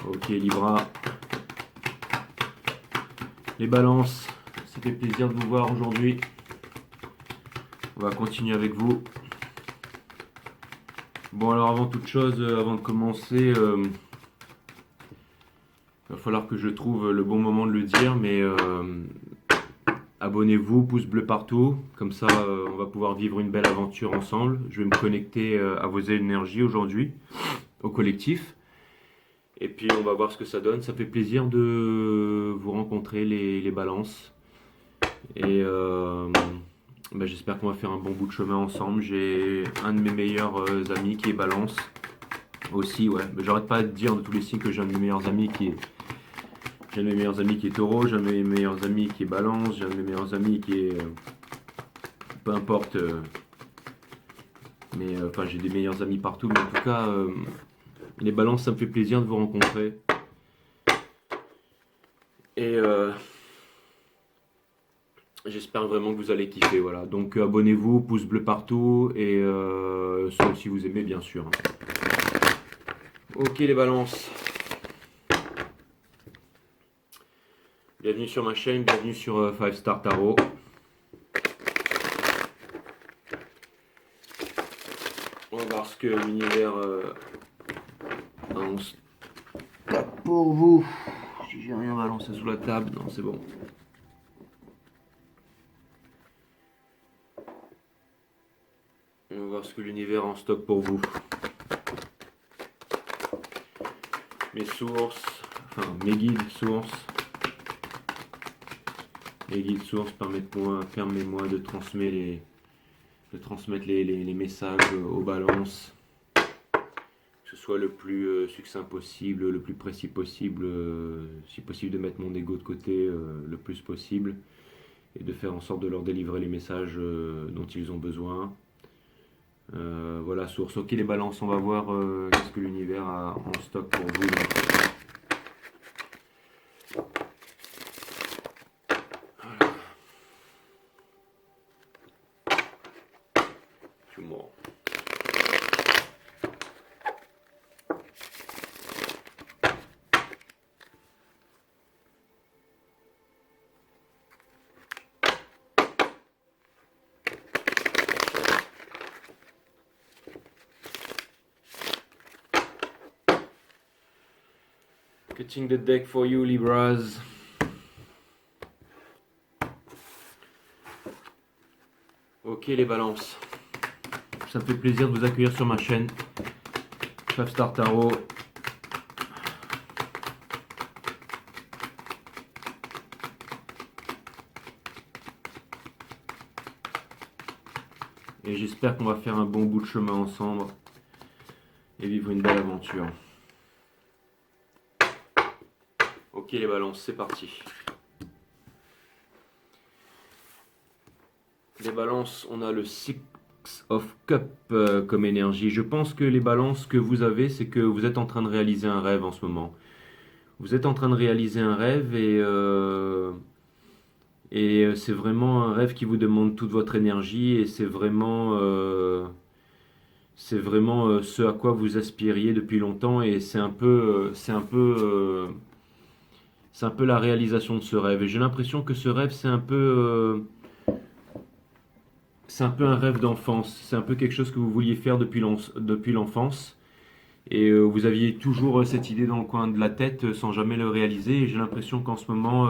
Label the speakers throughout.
Speaker 1: Ok Libra, les balances, ça fait plaisir de vous voir aujourd'hui. On va continuer avec vous. Bon alors avant toute chose, avant de commencer, il va falloir que je trouve le bon moment de le dire, mais abonnez-vous, pouce bleu partout, comme ça on va pouvoir vivre une belle aventure ensemble. Je vais me connecter à vos énergies aujourd'hui, au collectif. Et puis on va voir ce que ça donne. Ça fait plaisir de vous rencontrer les balances. Et j'espère qu'on va faire un bon bout de chemin ensemble. J'ai un de mes meilleurs amis qui est balance. Aussi, ouais. J'arrête pas de dire de tous les signes que j'ai un de mes meilleurs amis qui est. J'ai un de mes meilleurs amis qui est taureau, j'ai un de mes meilleurs amis qui est balance, j'ai un de mes meilleurs amis qui est. Peu importe. Mais enfin, j'ai des meilleurs amis partout. Mais en tout cas, les balances, ça me fait plaisir de vous rencontrer. Et j'espère vraiment que vous allez kiffer. Voilà. Donc abonnez-vous, pouce bleu partout. Et sauf si vous aimez, bien sûr. Ok, les balances. Bienvenue sur ma chaîne, bienvenue sur 5 Star Tarot. On va voir ce que l'univers a en stock pour vous. Si j'ai rien balancé sous la table, non, c'est bon. On va voir ce que l'univers a en stock pour vous. Mes sources, enfin mes guides sources. Les guides sources permettez-moi de transmettre les messages aux balances. Que ce soit le plus succinct possible, le plus précis possible, si possible de mettre mon ego de côté le plus possible et de faire en sorte de leur délivrer les messages dont ils ont besoin. Voilà, source. Ok les balances, on va voir qu'est-ce que l'univers a en stock pour vous. Voilà. Cutting the deck for you, Libras. Ok les balances. Ça me fait plaisir de vous accueillir sur ma chaîne. 5 Star Tarot. Et j'espère qu'on va faire un bon bout de chemin ensemble et vivre une belle aventure. Ok les balances, c'est parti. Les balances, on a le Six of Cup comme énergie. Je pense que les balances que vous avez, c'est que vous êtes en train de réaliser un rêve en ce moment. Vous êtes en train de réaliser un rêve et c'est vraiment un rêve qui vous demande toute votre énergie et c'est vraiment ce à quoi vous aspiriez depuis longtemps et c'est un peu la réalisation de ce rêve. Et j'ai l'impression que ce rêve c'est un peu un rêve d'enfance. C'est un peu quelque chose que vous vouliez faire depuis l'enfance. Et vous aviez toujours cette idée dans le coin de la tête sans jamais le réaliser. Et j'ai l'impression qu'en ce moment,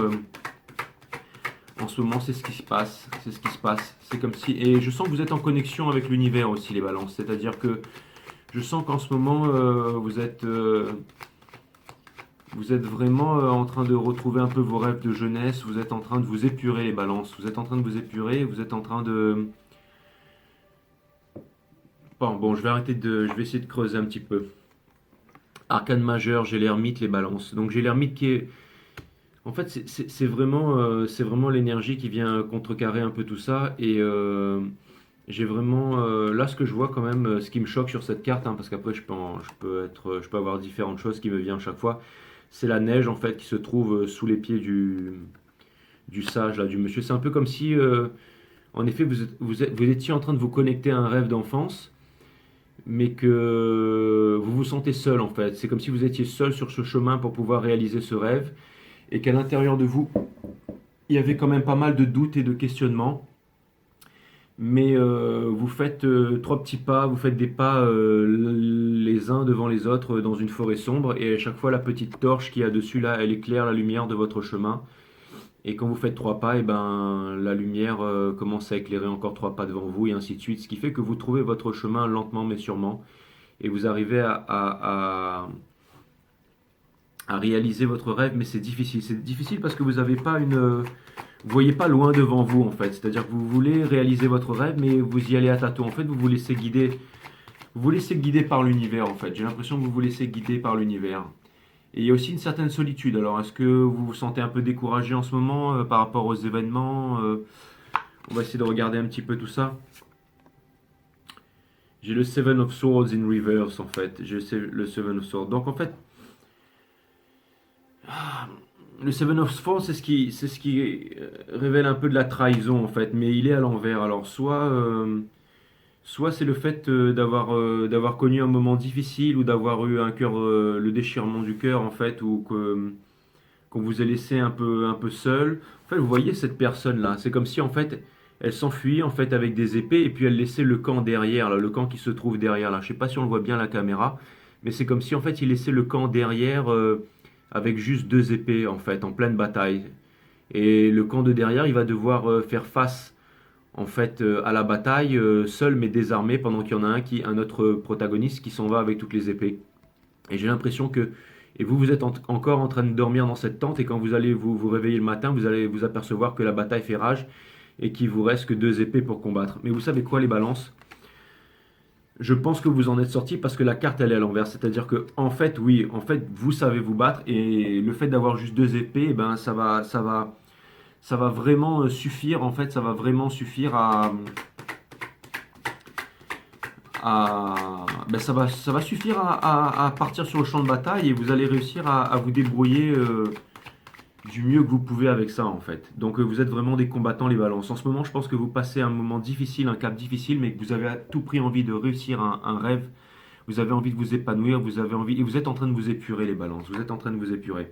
Speaker 1: c'est ce qui se passe. C'est ce qui se passe. C'est comme si. Et je sens que vous êtes en connexion avec l'univers aussi, les balances. C'est-à-dire que je sens qu'en ce moment, vous êtes vraiment en train de retrouver un peu vos rêves de jeunesse. Vous êtes en train de vous épurer, les balances. Vous êtes en train de vous épurer. Vous êtes en train de. Bon, je vais essayer de creuser un petit peu. Arcane majeur, j'ai l'ermite, les balances. Donc j'ai l'ermite qui est. En fait, c'est vraiment l'énergie qui vient contrecarrer un peu tout ça. Et j'ai vraiment. Là, ce que je vois quand même, ce qui me choque sur cette carte, hein, parce qu'après, je peux avoir différentes choses qui me viennent à chaque fois. C'est la neige, en fait, qui se trouve sous les pieds du sage, là, du monsieur. C'est un peu comme si, en effet, vous étiez en train de vous connecter à un rêve d'enfance. mais que vous vous sentez seul en fait. C'est comme si vous étiez seul sur ce chemin pour pouvoir réaliser ce rêve, et qu'à l'intérieur de vous, il y avait quand même pas mal de doutes et de questionnements. Mais vous faites trois petits pas, vous faites des pas les uns devant les autres dans une forêt sombre, et à chaque fois la petite torche qui a dessus là, elle éclaire la lumière de votre chemin. Et quand vous faites trois pas, et ben la lumière commence à éclairer encore trois pas devant vous, et ainsi de suite. Ce qui fait que vous trouvez votre chemin lentement mais sûrement, et vous arrivez à réaliser votre rêve. Mais c'est difficile. C'est difficile parce que vous n'avez pas vous voyez pas loin devant vous en fait. C'est-à-dire que vous voulez réaliser votre rêve, mais vous y allez à tâtons. En fait, vous vous laissez guider par l'univers en fait. J'ai l'impression que vous vous laissez guider par l'univers. Et il y a aussi une certaine solitude. Alors, est-ce que vous vous sentez un peu découragé en ce moment par rapport aux événements On va essayer de regarder un petit peu tout ça. J'ai le Seven of Swords in reverse en fait. J'ai le Seven of Swords. Donc en fait, le Seven of Swords, c'est ce qui révèle un peu de la trahison en fait. Mais il est à l'envers. Alors soit c'est le fait d'avoir connu un moment difficile, ou d'avoir eu un cœur, le déchirement du cœur en fait, ou qu'on vous ait laissé un peu seul. En fait, vous voyez cette personne-là, c'est comme si en fait elle s'enfuyait en fait avec des épées, et puis elle laissait le camp derrière, là, le camp qui se trouve derrière là. Je sais pas si on le voit bien à la caméra, mais c'est comme si en fait il laissait le camp derrière avec juste deux épées en fait, en pleine bataille. Et le camp de derrière, il va devoir faire face en fait à la bataille seul mais désarmé, pendant qu'il y en a un autre protagoniste qui s'en va avec toutes les épées. Et j'ai l'impression que et vous êtes encore en train de dormir dans cette tente, et quand vous allez vous réveiller le matin, vous allez vous apercevoir que la bataille fait rage, et qu'il vous reste que deux épées pour combattre. Mais vous savez quoi, les balances? Je pense que vous en êtes sortis parce que la carte elle est à l'envers. C'est-à-dire que en fait, oui, en fait, vous savez vous battre, et le fait d'avoir juste deux épées, eh ben ça va vraiment suffire, en fait, ça va vraiment suffire ben ça va suffire à partir sur le champ de bataille, et vous allez réussir à vous débrouiller du mieux que vous pouvez avec ça, en fait. Donc vous êtes vraiment des combattants, les balances. En ce moment, je pense que vous passez un moment difficile, un cap difficile, mais que vous avez à tout prix envie de réussir un rêve. Vous avez envie de vous épanouir, vous avez envie, et vous êtes en train de vous épurer, les balances. Vous êtes en train de vous épurer.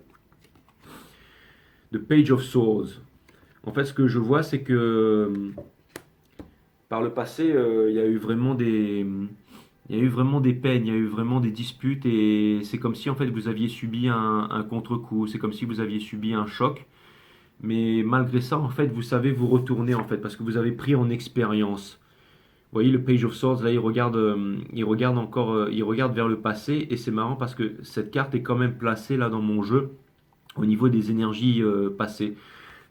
Speaker 1: The Page of Swords. En fait, ce que je vois, c'est que par le passé, il y a eu vraiment il y a eu vraiment des peines, il y a eu vraiment des disputes, et c'est comme si en fait vous aviez subi un contre-coup, c'est comme si vous aviez subi un choc. Mais malgré ça, en fait, vous savez vous retourner en fait, parce que vous avez pris en expérience. Vous voyez le Page of Swords, là il regarde encore, il regarde vers le passé, et c'est marrant parce que cette carte est quand même placée là dans mon jeu au niveau des énergies passées.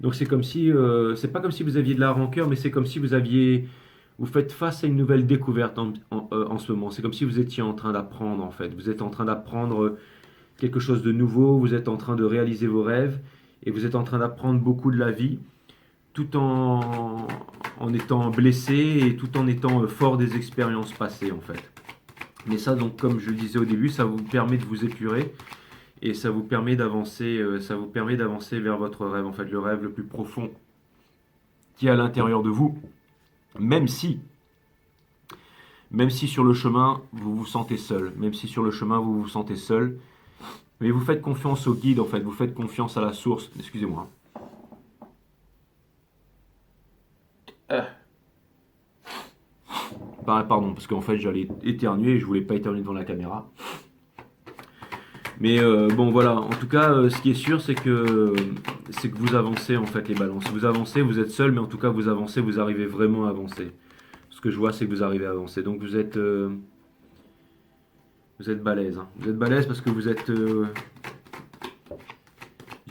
Speaker 1: Donc c'est comme si, c'est pas comme si vous aviez de la rancœur, mais c'est comme si vous faites face à une nouvelle découverte en ce moment. C'est comme si vous étiez en train d'apprendre en fait. Vous êtes en train d'apprendre quelque chose de nouveau, vous êtes en train de réaliser vos rêves, et vous êtes en train d'apprendre beaucoup de la vie, tout en étant blessé, et tout en étant fort des expériences passées en fait. Mais ça, donc, comme je le disais au début, ça vous permet de vous épurer, et ça vous permet d'avancer vers votre rêve, en fait, le rêve le plus profond qui est à l'intérieur de vous, même si, même si sur le chemin vous vous sentez seul, même si sur le chemin vous vous sentez seul, mais vous faites confiance au guide, en fait, vous faites confiance à la source. Excusez-moi. Pardon, parce qu'en fait j'allais éternuer et je voulais pas éternuer devant la caméra. Mais bon voilà, en tout cas, ce qui est sûr, c'est que vous avancez en fait, les balances. Vous avancez, vous êtes seul, mais en tout cas vous avancez, vous arrivez vraiment à avancer. Ce que je vois, c'est que vous arrivez à avancer. Donc vous êtes balèze. Hein. Vous êtes balèze parce que vous êtes, je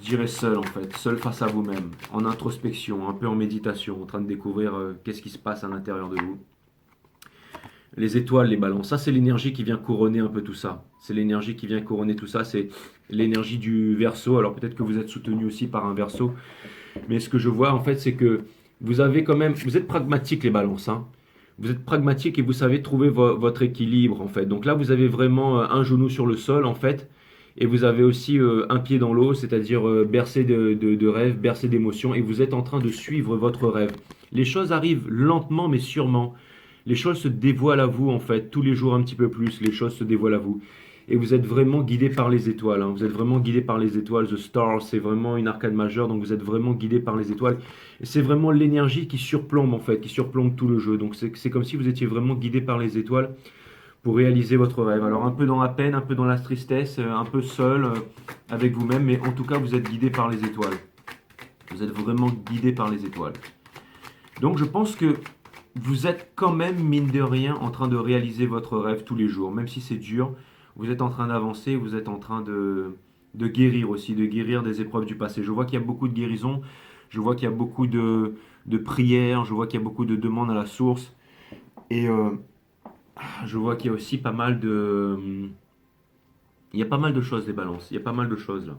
Speaker 1: dirais, seul en fait, seul face à vous-même, en introspection, un peu en méditation, en train de découvrir qu'est-ce qui se passe à l'intérieur de vous. Les étoiles, les balances, ça c'est l'énergie qui vient couronner un peu tout ça. C'est l'énergie qui vient couronner tout ça, c'est l'énergie du Verseau. Alors peut-être que vous êtes soutenu aussi par un Verseau, mais ce que je vois en fait, c'est que vous avez quand même, vous êtes pragmatique, les balances. Hein. Vous êtes pragmatique et vous savez trouver votre équilibre en fait. Donc là, vous avez vraiment un genou sur le sol en fait, et vous avez aussi un pied dans l'eau, c'est-à-dire bercé de rêves, bercé d'émotions, et vous êtes en train de suivre votre rêve. Les choses arrivent lentement mais sûrement. Les choses se dévoilent à vous en fait, tous les jours un petit peu plus, les choses se dévoilent à vous. Et vous êtes vraiment guidé par les étoiles, hein. Vous êtes vraiment guidé par les étoiles. The Stars, c'est vraiment une arcade majeure, donc vous êtes vraiment guidé par les étoiles. Et c'est vraiment l'énergie qui surplombe en fait, qui surplombe tout le jeu. Donc c'est comme si vous étiez vraiment guidé par les étoiles pour réaliser votre rêve. Alors un peu dans la peine, un peu dans la tristesse, un peu seul avec vous-même, mais en tout cas vous êtes guidé par les étoiles. Vous êtes vraiment guidé par les étoiles. Donc je pense que vous êtes quand même, mine de rien, en train de réaliser votre rêve tous les jours. Même si c'est dur, vous êtes en train d'avancer, vous êtes en train de guérir aussi, de guérir des épreuves du passé. Je vois qu'il y a beaucoup de guérisons, je vois qu'il y a beaucoup de prières, je vois qu'il y a beaucoup de demandes à la source. Et je vois qu'il y a aussi pas mal de... Il y a pas mal de choses, les balances. Il y a pas mal de choses là.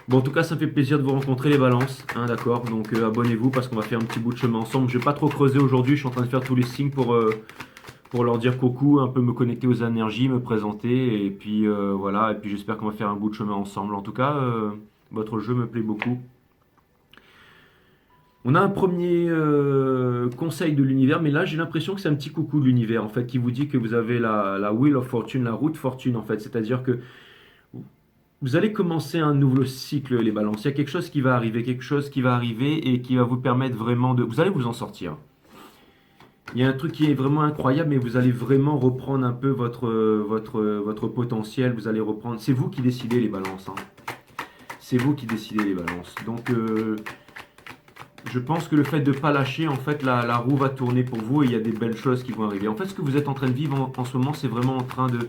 Speaker 1: Bon, en tout cas, ça me fait plaisir de vous rencontrer, les balances. Hein, d'accord. Donc, abonnez-vous parce qu'on va faire un petit bout de chemin ensemble. Je vais pas trop creuser aujourd'hui. Je suis en train de faire tous les signes pour leur dire coucou, un peu me connecter aux énergies, me présenter. Et puis, voilà. Et puis, j'espère qu'on va faire un bout de chemin ensemble. En tout cas, votre jeu me plaît beaucoup. On a un premier conseil de l'univers, mais là j'ai l'impression que c'est un petit coucou de l'univers en fait qui vous dit que vous avez la Wheel of Fortune, la roue de fortune en fait. C'est-à-dire que vous allez commencer un nouveau cycle, les balances. Il y a quelque chose qui va arriver, quelque chose qui va arriver et qui va vous permettre vraiment de... Vous allez vous en sortir. Il y a un truc qui est vraiment incroyable, mais vous allez vraiment reprendre un peu votre potentiel. Vous allez reprendre... C'est vous qui décidez les balances, hein. C'est vous qui décidez les balances. Donc... je pense que le fait de ne pas lâcher, en fait, la roue va tourner pour vous et il y a des belles choses qui vont arriver. En fait, ce que vous êtes en train de vivre en ce moment, c'est vraiment en train de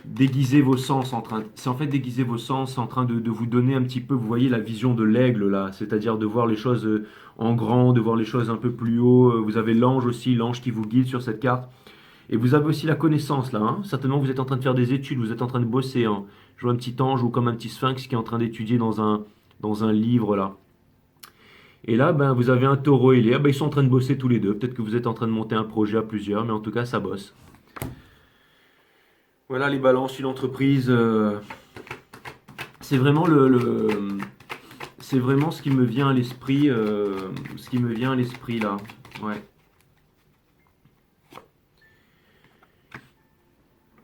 Speaker 1: déguiser vos sens. C'est en fait déguiser vos sens, en train de vous donner un petit peu, vous voyez, la vision de l'aigle, là. C'est-à-dire de voir les choses en grand, de voir les choses un peu plus haut. Vous avez l'ange aussi, l'ange qui vous guide sur cette carte. Et vous avez aussi la connaissance, là. Hein. Certainement, vous êtes en train de faire des études, vous êtes en train de bosser. Hein. Je vois un petit ange ou comme un petit sphinx qui est en train d'étudier dans un livre, là. Et là, ben, vous avez un taureau et Léa, ben, ils sont en train de bosser tous les deux. Peut-être que vous êtes en train de monter un projet à plusieurs, mais en tout cas, ça bosse. Voilà les balances, une entreprise. C'est vraiment c'est vraiment ce qui me vient à l'esprit, ce qui me vient à l'esprit là. Ouais.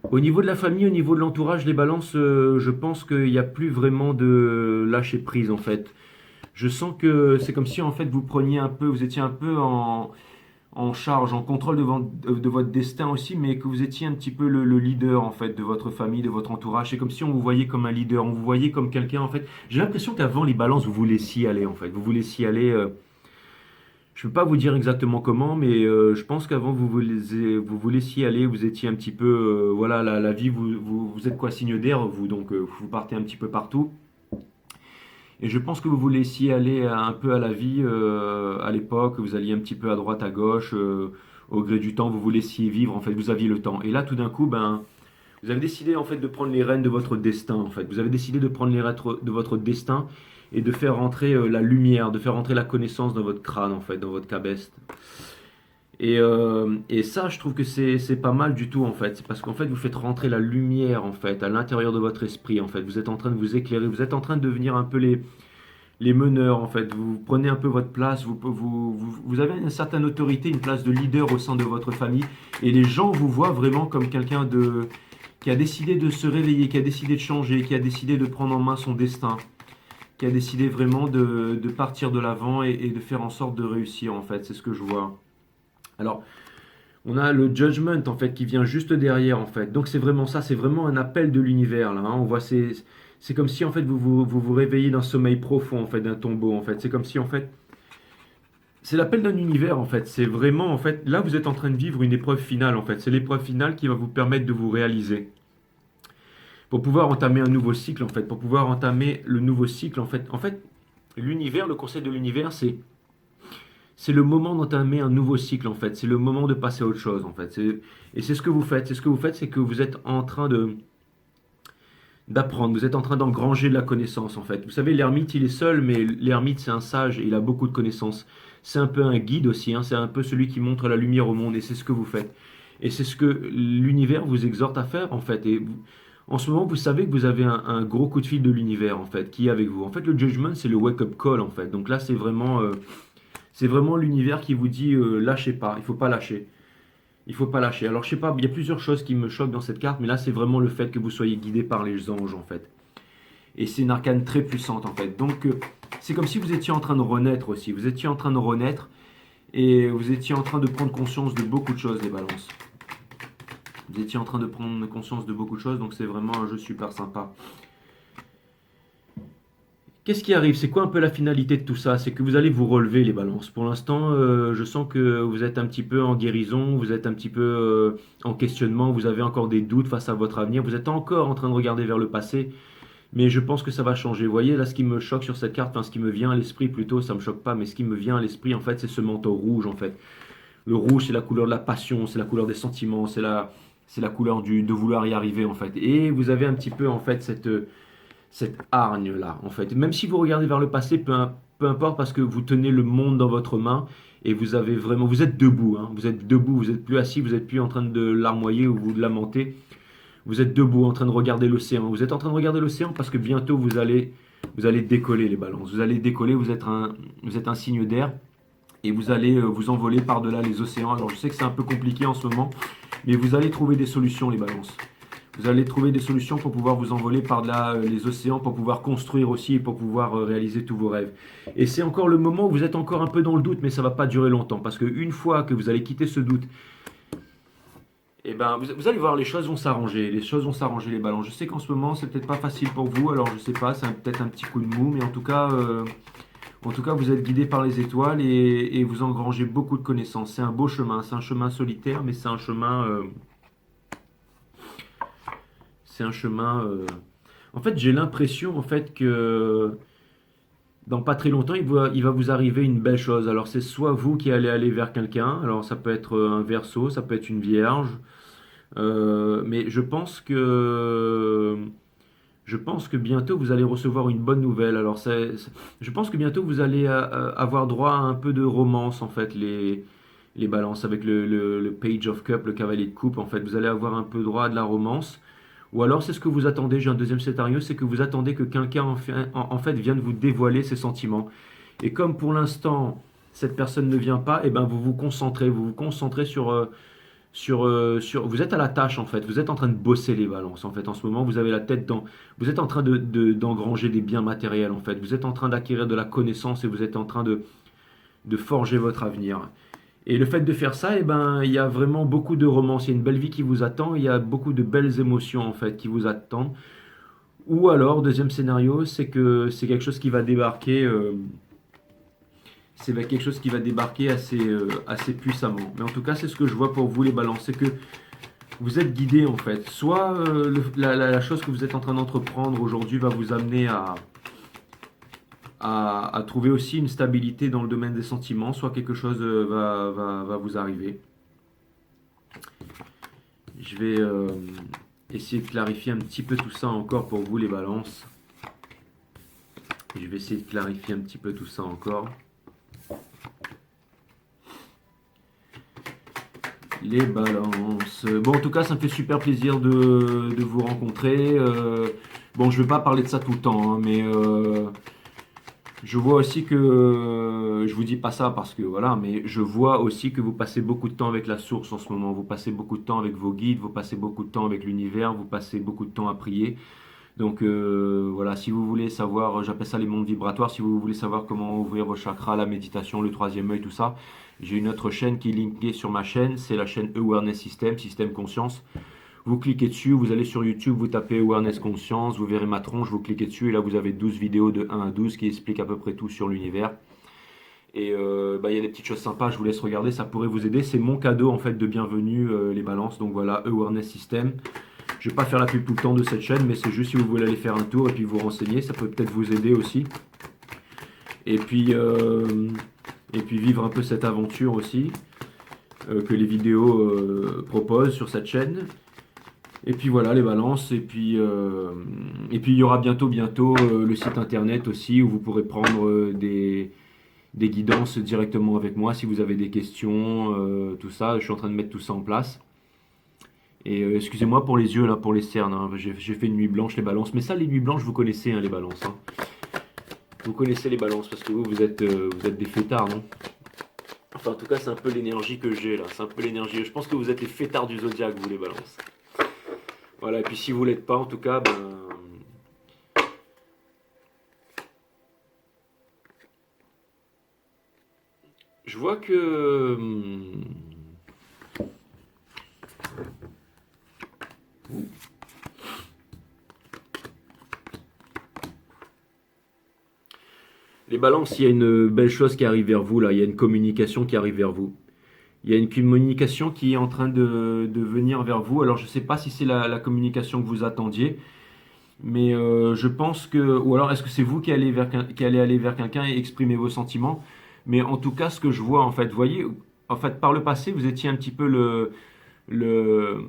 Speaker 1: Au niveau de la famille, au niveau de l'entourage, les balances, je pense qu'il n'y a plus vraiment de lâcher prise en fait. Je sens que c'est comme si en fait vous preniez un peu, vous étiez un peu en charge, en contrôle de votre destin aussi, mais que vous étiez un petit peu le leader en fait de votre famille, de votre entourage. C'est comme si on vous voyait comme un leader, on vous voyait comme quelqu'un en fait. J'ai l'impression qu'avant les balances, vous vous laissiez aller en fait. Vous vous laissiez aller. Je ne peux pas vous dire exactement comment, mais je pense qu'avant vous laissiez aller, vous étiez un petit peu, voilà, la vie, vous êtes quoi, signe d'air, vous, donc vous partez un petit peu partout. Et je pense que vous vous laissiez aller un peu à la vie à l'époque, vous alliez un petit peu à droite, à gauche, au gré du temps, vous vous laissiez vivre, en fait, vous aviez le temps. Et là, tout d'un coup, ben, vous avez décidé en fait de prendre les rênes de votre destin, en fait. Vous avez décidé de prendre les rênes de votre destin et de faire rentrer la lumière, de faire rentrer la connaissance dans votre crâne, en fait, dans votre cabeste. Et ça, je trouve que c'est pas mal du tout, en fait. C'est parce qu'en fait, vous faites rentrer la lumière, en fait, à l'intérieur de votre esprit, en fait. Vous êtes en train de vous éclairer, vous êtes en train de devenir un peu les meneurs, en fait. Vous prenez un peu votre place, vous avez une certaine autorité, une place de leader au sein de votre famille. Et les gens vous voient vraiment comme quelqu'un qui a décidé de se réveiller, qui a décidé de changer, qui a décidé de prendre en main son destin, qui a décidé vraiment de partir de l'avant et de faire en sorte de réussir, en fait. C'est ce que je vois. Alors, on a le judgment en fait qui vient juste derrière en fait. Donc c'est vraiment ça, c'est vraiment un appel de l'univers là. Hein. On voit c'est comme si en fait vous réveillez d'un sommeil profond en fait, d'un tombeau en fait. C'est comme si en fait c'est l'appel d'un univers en fait. C'est vraiment en fait là vous êtes en train de vivre une épreuve finale en fait. C'est l'épreuve finale qui va vous permettre de vous réaliser. Pour pouvoir entamer un nouveau cycle en fait, pour pouvoir entamer le nouveau cycle en fait. En fait, l'univers, le concept de l'univers, c'est le moment d'entamer un nouveau cycle en fait. C'est le moment de passer à autre chose en fait. Et c'est ce que vous faites. C'est ce que vous faites, c'est que vous êtes en train d'apprendre. Vous êtes en train d'engranger de la connaissance en fait. Vous savez, l'ermite il est seul, mais l'ermite c'est un sage et il a beaucoup de connaissances. C'est un peu un guide aussi. Hein. C'est un peu celui qui montre la lumière au monde et c'est ce que vous faites. Et c'est ce que l'univers vous exhorte à faire en fait. En ce moment, vous savez que vous avez un gros coup de fil de l'univers en fait qui est avec vous. En fait, le judgment c'est le wake-up call en fait. Donc là, c'est vraiment C'est vraiment l'univers qui vous dit lâchez pas, il faut pas lâcher. Il faut pas lâcher. Alors je sais pas, il y a plusieurs choses qui me choquent dans cette carte, mais là c'est vraiment le fait que vous soyez guidé par les anges en fait. Et c'est une arcane très puissante en fait. Donc c'est comme si vous étiez en train de renaître aussi. Vous étiez en train de renaître et vous étiez en train de prendre conscience de beaucoup de choses, les balances. Vous étiez en train de prendre conscience de beaucoup de choses, donc c'est vraiment un jeu super sympa. Qu'est-ce qui arrive? C'est quoi un peu la finalité de tout ça? C'est que vous allez vous relever les balances. Pour l'instant, je sens que vous êtes un petit peu en guérison, vous êtes un petit peu en questionnement, vous avez encore des doutes face à votre avenir, vous êtes encore en train de regarder vers le passé, mais je pense que ça va changer. Vous voyez, là, ce qui me choque sur cette carte, enfin, ce qui me vient à l'esprit plutôt, ça me choque pas, mais ce qui me vient à l'esprit, en fait, c'est ce manteau rouge, en fait. Le rouge, c'est la couleur de la passion, c'est la couleur des sentiments, c'est la couleur de vouloir y arriver, en fait. Et vous avez un petit peu, en fait, cette hargne-là, en fait. Même si vous regardez vers le passé, peu importe, parce que vous tenez le monde dans votre main et vous avez vraiment, vous êtes debout, hein. Vous êtes debout, vous êtes plus assis, vous êtes plus en train de larmoyer ou vous de lamenter. Vous êtes debout en train de regarder l'océan. Vous êtes en train de regarder l'océan parce que bientôt vous allez décoller les balances. Vous allez décoller, vous êtes un signe d'air et vous allez vous envoler par-delà les océans. Alors je sais que c'est un peu compliqué en ce moment, mais vous allez trouver des solutions les balances. Vous allez trouver des solutions pour pouvoir vous envoler par-delà les océans, pour pouvoir construire aussi et pour pouvoir réaliser tous vos rêves. Et c'est encore le moment où vous êtes encore un peu dans le doute, mais ça ne va pas durer longtemps. Parce qu'une fois que vous allez quitter ce doute, eh ben, vous allez voir, les choses vont s'arranger. Les choses vont s'arranger, les ballons. Je sais qu'en ce moment, c'est peut-être pas facile pour vous. Alors, je sais pas, c'est peut-être un petit coup de mou, mais en tout cas, vous êtes guidé par les étoiles et vous engrangez beaucoup de connaissances. C'est un beau chemin. C'est un chemin solitaire, mais c'est un chemin. C'est un chemin. En fait, j'ai l'impression en fait que dans pas très longtemps, il va vous arriver une belle chose. Alors, c'est soit vous qui allez aller vers quelqu'un. Alors, ça peut être un Verseau, ça peut être une Vierge. Mais je pense que bientôt vous allez recevoir une bonne nouvelle. Alors je pense que bientôt vous allez avoir droit à un peu de romance en fait les balances avec le Page of Cup, le cavalier de coupe. En fait, vous allez avoir un peu droit à de la romance. Ou alors c'est ce que vous attendez. J'ai un deuxième scénario, c'est que vous attendez que quelqu'un en fait vienne vous dévoiler ses sentiments. Et comme pour l'instant cette personne ne vient pas, et ben vous vous concentrez vous êtes à la tâche en fait, vous êtes en train de bosser les balances en fait. En ce moment, vous avez la tête dans, vous êtes en train d'engranger des biens matériels en fait. Vous êtes en train d'acquérir de la connaissance et vous êtes en train de forger votre avenir. Et le fait de faire ça, eh ben, il y a vraiment beaucoup de romance. Il y a une belle vie qui vous attend. Il y a beaucoup de belles émotions en fait qui vous attendent. Ou alors, deuxième scénario, c'est que c'est quelque chose qui va débarquer. C'est quelque chose qui va débarquer assez puissamment. Mais en tout cas, c'est ce que je vois pour vous les balances. C'est que vous êtes guidé en fait. Soit la chose que vous êtes en train d'entreprendre aujourd'hui va vous amener à trouver aussi une stabilité dans le domaine des sentiments, soit quelque chose va vous arriver. Je vais essayer de clarifier un petit peu tout ça encore pour vous les balances. Je vais essayer de clarifier un petit peu tout ça encore. Les balances. Bon, en tout cas, ça me fait super plaisir de vous rencontrer. Bon, je ne vais pas parler de ça tout le temps, hein, mais je vois aussi que, je vous dis pas ça parce que voilà, mais je vois aussi que vous passez beaucoup de temps avec la source en ce moment. Vous passez beaucoup de temps avec vos guides, vous passez beaucoup de temps avec l'univers, vous passez beaucoup de temps à prier. Donc voilà, si vous voulez savoir, j'appelle ça les mondes vibratoires, si vous voulez savoir comment ouvrir vos chakras, la méditation, le troisième œil, tout ça, j'ai une autre chaîne qui est linkée sur ma chaîne, c'est la chaîne Awareness System, Système Conscience. Vous cliquez dessus, vous allez sur YouTube, vous tapez Awareness Conscience, vous verrez ma tronche, vous cliquez dessus et là vous avez 12 vidéos de 1 à 12 qui expliquent à peu près tout sur l'univers. Et il y a des petites choses sympas, je vous laisse regarder, ça pourrait vous aider. C'est mon cadeau en fait de bienvenue les balances, donc voilà, Awareness System. Je ne vais pas faire la pub tout le temps de cette chaîne, mais c'est juste si vous voulez aller faire un tour et puis vous renseigner, ça peut peut-être vous aider aussi. Et puis vivre un peu cette aventure aussi que les vidéos proposent sur cette chaîne. Et puis voilà les balances. Et puis il y aura bientôt le site internet aussi où vous pourrez prendre des guidances directement avec moi si vous avez des questions, tout ça. Je suis en train de mettre tout ça en place. Et excusez-moi pour les yeux, là, pour les cernes. Hein. J'ai fait une nuit blanche, les balances. Mais ça, les nuits blanches, vous connaissez hein, les balances. Hein. Vous connaissez les balances parce que vous êtes des fêtards, non? Enfin, en tout cas, c'est un peu l'énergie que j'ai là. C'est un peu l'énergie. Je pense que vous êtes les fêtards du zodiaque, vous les balances. Voilà, et puis si vous l'êtes pas, en tout cas, ben, je vois que les balances, il y a une belle chose qui arrive vers vous là. Il y a une communication qui arrive vers vous. Il y a une communication qui est en train de venir vers vous. Alors, je ne sais pas si c'est la communication que vous attendiez, mais je pense que, ou alors est-ce que c'est vous qui allez aller vers quelqu'un et exprimer vos sentiments? Mais en tout cas, ce que je vois, en fait, vous voyez, en fait, par le passé, vous étiez un petit peu le,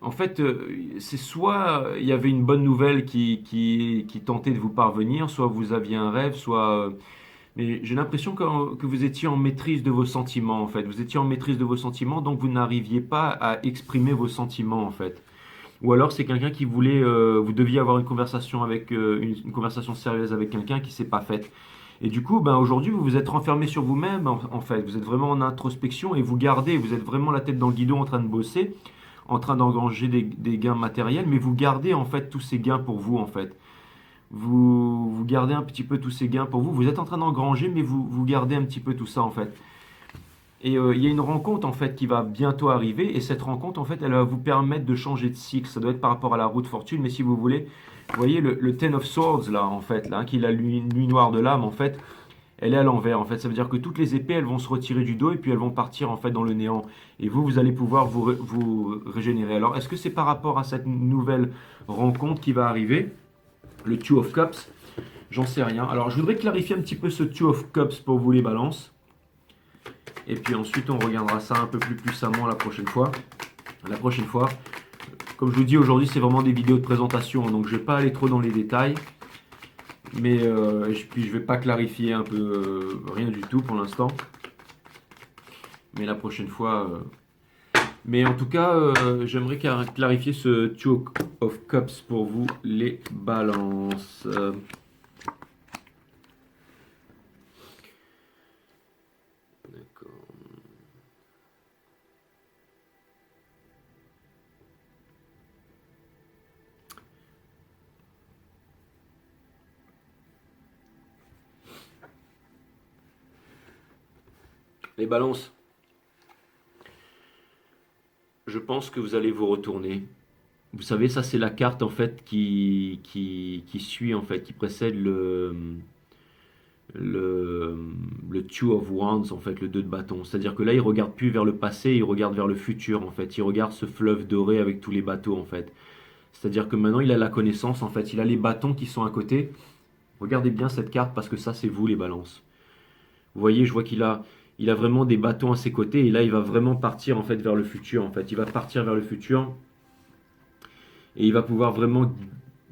Speaker 1: en fait, c'est soit il y avait une bonne nouvelle qui tentait de vous parvenir, soit vous aviez un rêve, soit mais j'ai l'impression que vous étiez en maîtrise de vos sentiments, en fait. Vous étiez en maîtrise de vos sentiments, donc vous n'arriviez pas à exprimer vos sentiments, en fait. Ou alors c'est quelqu'un qui voulait, vous deviez avoir une conversation avec, une conversation sérieuse avec quelqu'un qui s'est pas faite. Et du coup, ben aujourd'hui, vous vous êtes renfermé sur vous-même, en fait. Vous êtes vraiment en introspection et vous êtes vraiment la tête dans le guidon en train de bosser, en train d'engranger des gains matériels, mais vous gardez en fait tous ces gains pour vous, en fait. Vous gardez un petit peu tous ces gains pour vous. Vous êtes en train d'engranger, mais vous gardez un petit peu tout ça en fait. Et il y a une rencontre en fait qui va bientôt arriver. Et cette rencontre en fait, elle va vous permettre de changer de cycle. Ça doit être par rapport à la roue de fortune, mais si vous voulez, vous voyez le Ten of Swords là en fait, là, qui est la nuit noire de l'âme en fait, elle est à l'envers en fait. Ça veut dire que toutes les épées elles vont se retirer du dos et puis elles vont partir en fait dans le néant. Et vous allez pouvoir vous régénérer. Alors est-ce que c'est par rapport à cette nouvelle rencontre qui va arriver? Le Two of Cups, j'en sais rien. Alors, je voudrais clarifier un petit peu ce Two of Cups pour vous les balances. Et puis ensuite, on regardera ça un peu plus puissamment la prochaine fois. La prochaine fois, comme je vous dis, aujourd'hui, c'est vraiment des vidéos de présentation. Donc, je ne vais pas aller trop dans les détails. Mais puis, je ne vais pas clarifier un peu rien du tout pour l'instant. Mais la prochaine fois... Mais en tout cas, j'aimerais clarifier ce Two of Cups pour vous les balances. D'accord. Les balances. Je pense que vous allez vous retourner. Vous savez, ça c'est la carte en fait qui suit en fait, qui précède le, le Two of Wands en fait, le 2 de bâton. C'est-à-dire que là, il regarde plus vers le passé, il regarde vers le futur en fait. Il regarde ce fleuve doré avec tous les bateaux en fait. C'est-à-dire que maintenant, il a la connaissance en fait. Il a les bâtons qui sont à côté. Regardez bien cette carte parce que ça, c'est vous les balances. Vous voyez, je vois il a vraiment des bâtons à ses côtés et là, il va vraiment partir en fait vers le futur en fait. Il va partir vers le futur. Et il va pouvoir vraiment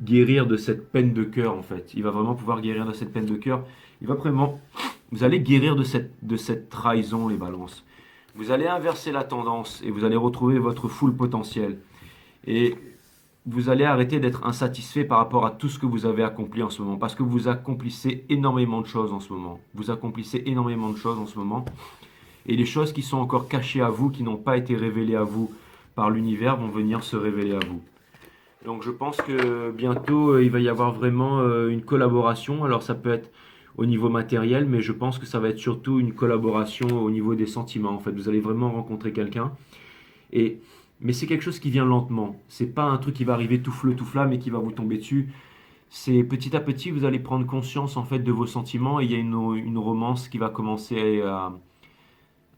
Speaker 1: guérir de cette peine de cœur en fait. Il va vraiment pouvoir guérir de cette peine de cœur. Il va vraiment... Vous allez guérir de cette trahison les balances. Vous allez inverser la tendance et vous allez retrouver votre full potentiel. Et vous allez arrêter d'être insatisfait par rapport à tout ce que vous avez accompli en ce moment. Parce que vous accomplissez énormément de choses en ce moment. Vous accomplissez énormément de choses en ce moment. Et les choses qui sont encore cachées à vous, qui n'ont pas été révélées à vous par l'univers, vont venir se révéler à vous. Donc je pense que bientôt il va y avoir vraiment une collaboration. Alors ça peut être au niveau matériel, mais je pense que ça va être surtout une collaboration au niveau des sentiments. En fait, vous allez vraiment rencontrer quelqu'un. Mais c'est quelque chose qui vient lentement. C'est pas un truc qui va arriver tout fleu, tout flamme et qui va vous tomber dessus. C'est petit à petit, vous allez prendre conscience en fait de vos sentiments et il y a une romance qui va commencer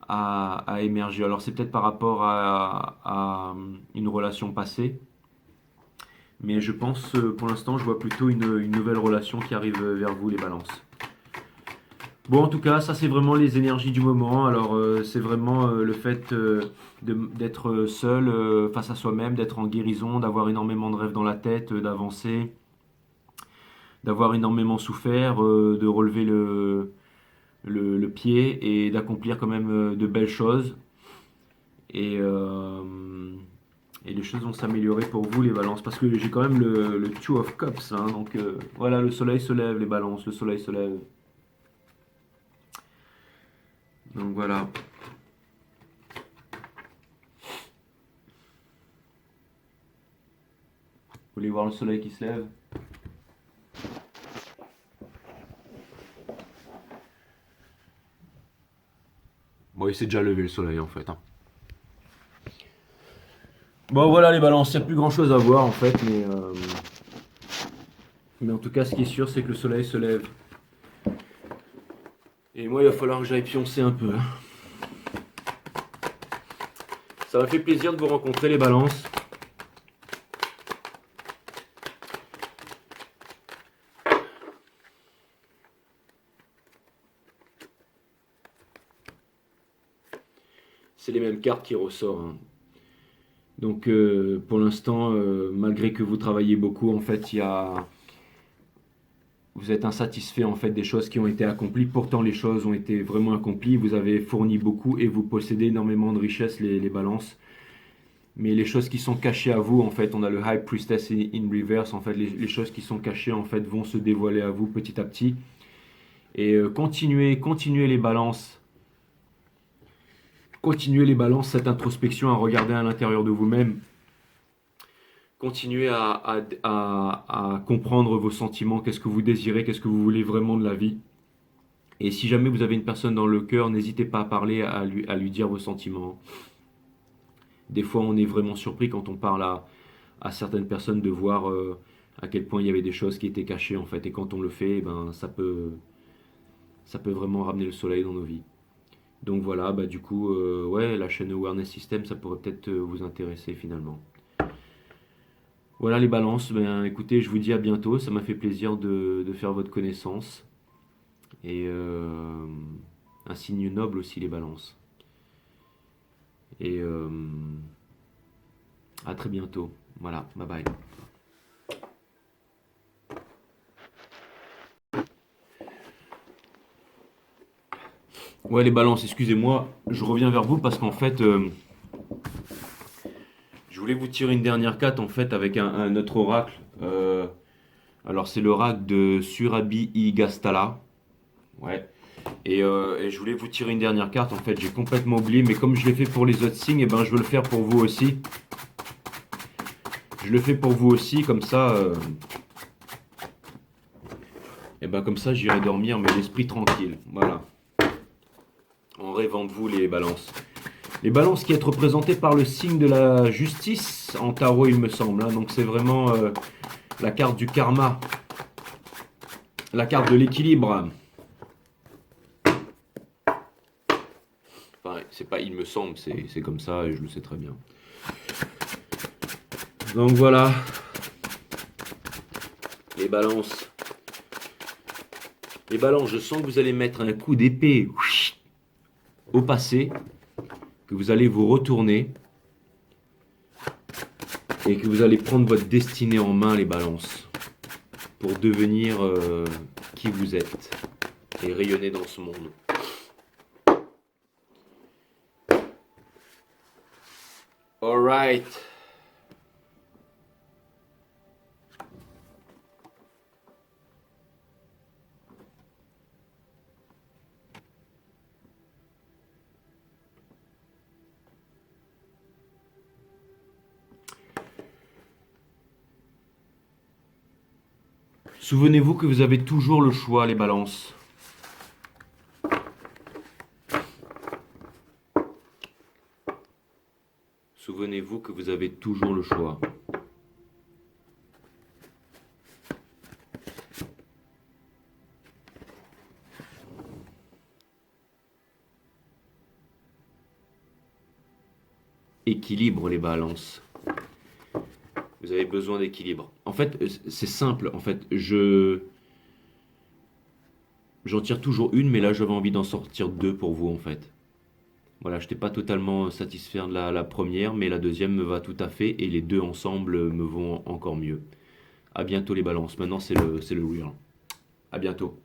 Speaker 1: à émerger. Alors c'est peut-être par rapport à une relation passée. Mais je pense, pour l'instant, je vois plutôt une nouvelle relation qui arrive vers vous, les balances. Bon, en tout cas, ça c'est vraiment les énergies du moment. Alors, c'est vraiment le fait d'être seul face à soi-même, d'être en guérison, d'avoir énormément de rêves dans la tête, d'avancer, d'avoir énormément souffert, de relever le pied et d'accomplir quand même de belles choses. Et, et les choses vont s'améliorer pour vous, les balances, parce que j'ai quand même le Two of Cups. Hein, donc voilà, le soleil se lève, les balances, le soleil se lève. Donc voilà. Vous voulez voir le soleil qui se lève? Bon, il s'est déjà levé le soleil en fait, hein. Bon voilà les balances, il n'y a plus grand chose à voir en fait, mais en tout cas ce qui est sûr c'est que le soleil se lève. Et moi il va falloir que j'aille pioncer un peu, hein. Ça m'a fait plaisir de vous rencontrer les balances. C'est les mêmes cartes qui ressortent, hein. Donc pour l'instant, malgré que vous travaillez beaucoup, en fait, vous êtes insatisfait en fait des choses qui ont été accomplies. Pourtant, les choses ont été vraiment accomplies. Vous avez fourni beaucoup et vous possédez énormément de richesses, les balances. Mais les choses qui sont cachées à vous, en fait, on a le High Priestess in Reverse. En fait, les choses qui sont cachées, en fait, vont se dévoiler à vous petit à petit. Et continuez les balances. Continuez les balances, cette introspection, à regarder à l'intérieur de vous-même. Continuez à comprendre vos sentiments, qu'est-ce que vous désirez, qu'est-ce que vous voulez vraiment de la vie. Et si jamais vous avez une personne dans le cœur, n'hésitez pas à parler, à lui dire vos sentiments. Des fois, on est vraiment surpris quand on parle à certaines personnes de voir à quel point il y avait des choses qui étaient cachées en fait. Et quand on le fait, ben, ça peut vraiment ramener le soleil dans nos vies. Donc voilà, bah du coup, ouais, la chaîne Awareness System, ça pourrait peut-être vous intéresser finalement. Voilà les balances, ben écoutez, je vous dis à bientôt, ça m'a fait plaisir de faire votre connaissance. Et un signe noble aussi les balances. Et à très bientôt. Voilà, bye bye. Ouais les balances, excusez-moi, je reviens vers vous parce qu'en fait, je voulais vous tirer une dernière carte en fait avec un autre oracle. Alors c'est l'oracle de Surabi Igastala. Ouais. Et je voulais vous tirer une dernière carte. En fait, j'ai complètement oublié, mais comme je l'ai fait pour les autres signes, et ben je veux le faire pour vous aussi. Je le fais pour vous aussi, comme ça. Et ben comme ça, j'irai dormir, mais l'esprit tranquille. Voilà. En rêvant de vous, les balances. Les balances qui est représentées par le signe de la justice en tarot, il me semble, hein. Donc c'est vraiment la carte du karma, la carte de l'équilibre. Enfin, c'est pas il me semble, c'est comme ça et je le sais très bien. Donc voilà, les balances. Les balances, je sens que vous allez mettre un coup d'épée au passé, que vous allez vous retourner et que vous allez prendre votre destinée en main, les balances, pour devenir qui vous êtes et rayonner dans ce monde. All right. Souvenez-vous que vous avez toujours le choix, les balances. Souvenez-vous que vous avez toujours le choix. Équilibre les balances. Vous avez besoin d'équilibre. En fait, c'est simple. En fait, j'en tire toujours une, mais là, j'avais envie d'en sortir deux pour vous, en fait. Voilà, je n'étais pas totalement satisfait de la première, mais la deuxième me va tout à fait, et les deux ensemble me vont encore mieux. À bientôt les balances. Maintenant, c'est le real. À bientôt.